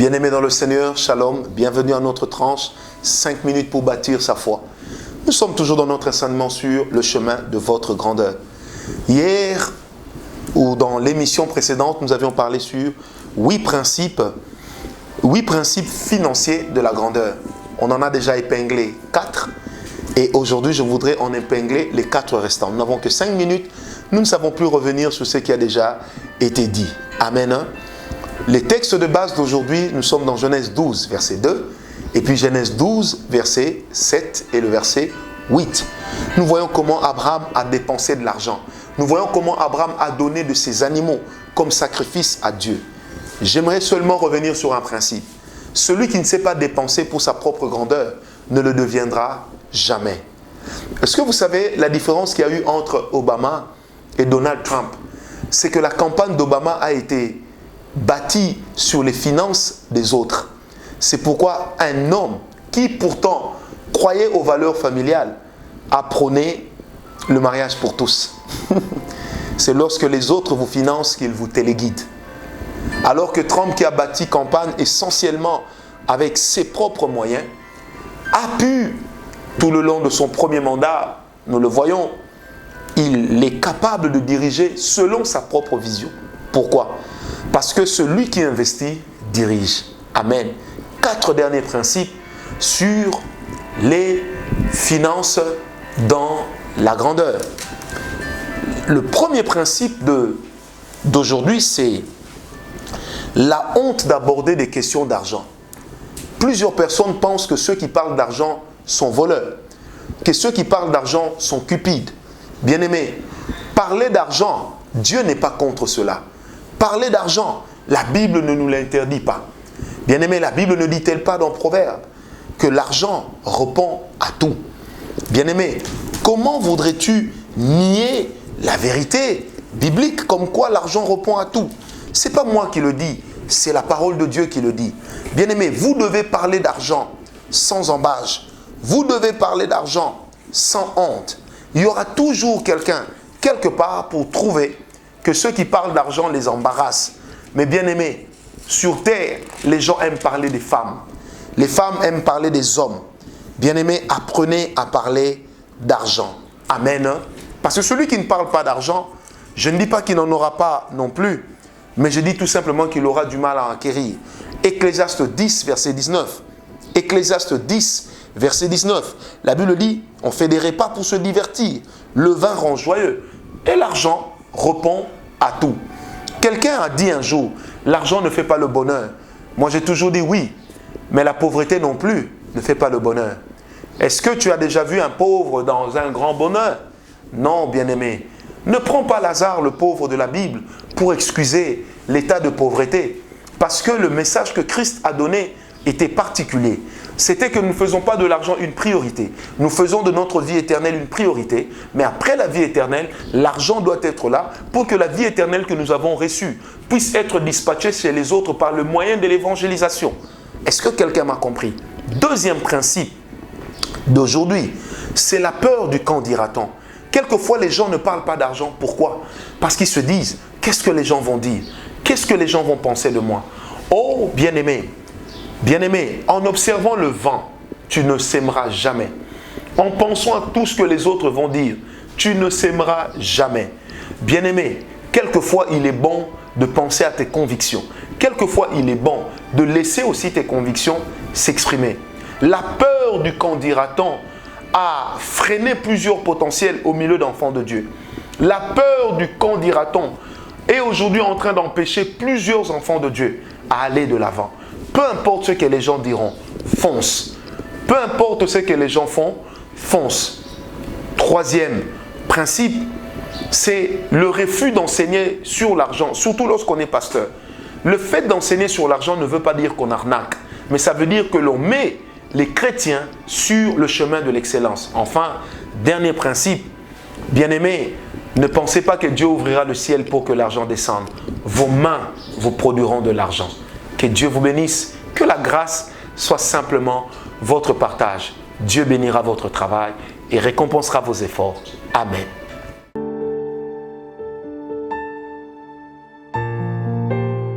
Bien-aimés dans le Seigneur, shalom, bienvenue à notre tranche, 5 minutes pour bâtir sa foi. Nous sommes toujours dans notre enseignement sur le chemin de votre grandeur. Hier, ou dans l'émission précédente, nous avions parlé sur 8 principes financiers de la grandeur. On en a déjà épinglé 4 et aujourd'hui je voudrais en épingler les 4 restants. Nous n'avons que 5 minutes, nous ne savons plus revenir sur ce qui a déjà été dit. Amen. Les textes de base d'aujourd'hui, nous sommes dans Genèse 12, verset 2, et puis Genèse 12, verset 7 et le verset 8. Nous voyons comment Abraham a dépensé de l'argent. Nous voyons comment Abraham a donné de ses animaux comme sacrifice à Dieu. J'aimerais seulement revenir sur un principe. Celui qui ne sait pas dépenser pour sa propre grandeur ne le deviendra jamais. Est-ce que vous savez la différence qu'il y a eu entre Obama et Donald Trump? C'est que la campagne d'Obama a été bâti sur les finances des autres. C'est pourquoi un homme qui pourtant croyait aux valeurs familiales a prôné le mariage pour tous. C'est lorsque les autres vous financent qu'ils vous téléguident. Alors que Trump, qui a bâti campagne essentiellement avec ses propres moyens, a pu, tout le long de son premier mandat, nous le voyons, il est capable de diriger selon sa propre vision. Pourquoi ? Parce que celui qui investit dirige. Amen. 4 derniers principes sur les finances dans la grandeur. Le premier principe d'aujourd'hui, c'est la honte d'aborder des questions d'argent. Plusieurs personnes pensent que ceux qui parlent d'argent sont voleurs, que ceux qui parlent d'argent sont cupides. Bien-aimés, parler d'argent, Dieu n'est pas contre cela. Parler d'argent, la Bible ne nous l'interdit pas. Bien-aimé, la Bible ne dit-elle pas dans Proverbe que l'argent répond à tout? Bien-aimé, comment voudrais-tu nier la vérité biblique comme quoi l'argent répond à tout? Ce n'est pas moi qui le dis, c'est la parole de Dieu qui le dit. Bien-aimé, vous devez parler d'argent sans embâche. Vous devez parler d'argent sans honte. Il y aura toujours quelqu'un, quelque part, pour trouver que ceux qui parlent d'argent les embarrassent. Mais bien aimé, sur terre, les gens aiment parler des femmes. Les femmes aiment parler des hommes. Bien aimé, apprenez à parler d'argent. Amen. Parce que celui qui ne parle pas d'argent, je ne dis pas qu'il n'en aura pas non plus, mais je dis tout simplement qu'il aura du mal à acquérir. Ecclésiaste 10, verset 19. Ecclésiaste 10, verset 19. La Bible dit, on fait des repas pour se divertir. Le vin rend joyeux. Et l'argent répond à tout. Quelqu'un a dit un jour, l'argent ne fait pas le bonheur. Moi j'ai toujours dit oui, mais la pauvreté non plus ne fait pas le bonheur. Est-ce que tu as déjà vu un pauvre dans un grand bonheur? Non, bien-aimé. Ne prends pas Lazare, le pauvre de la Bible, pour excuser l'état de pauvreté. Parce que le message que Christ a donné était particulier. C'était que nous ne faisons pas de l'argent une priorité. Nous faisons de notre vie éternelle une priorité. Mais après la vie éternelle, l'argent doit être là pour que la vie éternelle que nous avons reçue puisse être dispatchée chez les autres par le moyen de l'évangélisation. Est-ce que quelqu'un m'a compris? Deuxième principe d'aujourd'hui, c'est la peur du qu'en dira-t-on. Quelquefois, les gens ne parlent pas d'argent. Pourquoi? Parce qu'ils se disent, qu'est-ce que les gens vont dire? Qu'est-ce que les gens vont penser de moi? Oh, bien-aimé, en observant le vent, tu ne sèmeras jamais. En pensant à tout ce que les autres vont dire, tu ne sèmeras jamais. Bien-aimé, quelquefois il est bon de penser à tes convictions. Quelquefois il est bon de laisser aussi tes convictions s'exprimer. La peur du qu'en dira-t-on a freiné plusieurs potentiels au milieu d'enfants de Dieu. La peur du qu'en dira-t-on est aujourd'hui en train d'empêcher plusieurs enfants de Dieu à aller de l'avant. Peu importe ce que les gens diront, fonce. Peu importe ce que les gens font, fonce. Troisième principe, c'est le refus d'enseigner sur l'argent, surtout lorsqu'on est pasteur. Le fait d'enseigner sur l'argent ne veut pas dire qu'on arnaque, mais ça veut dire que l'on met les chrétiens sur le chemin de l'excellence. Enfin, dernier principe, bien-aimés, ne pensez pas que Dieu ouvrira le ciel pour que l'argent descende. Vos mains vous produiront de l'argent. Que Dieu vous bénisse, que la grâce soit simplement votre partage. Dieu bénira votre travail et récompensera vos efforts. Amen.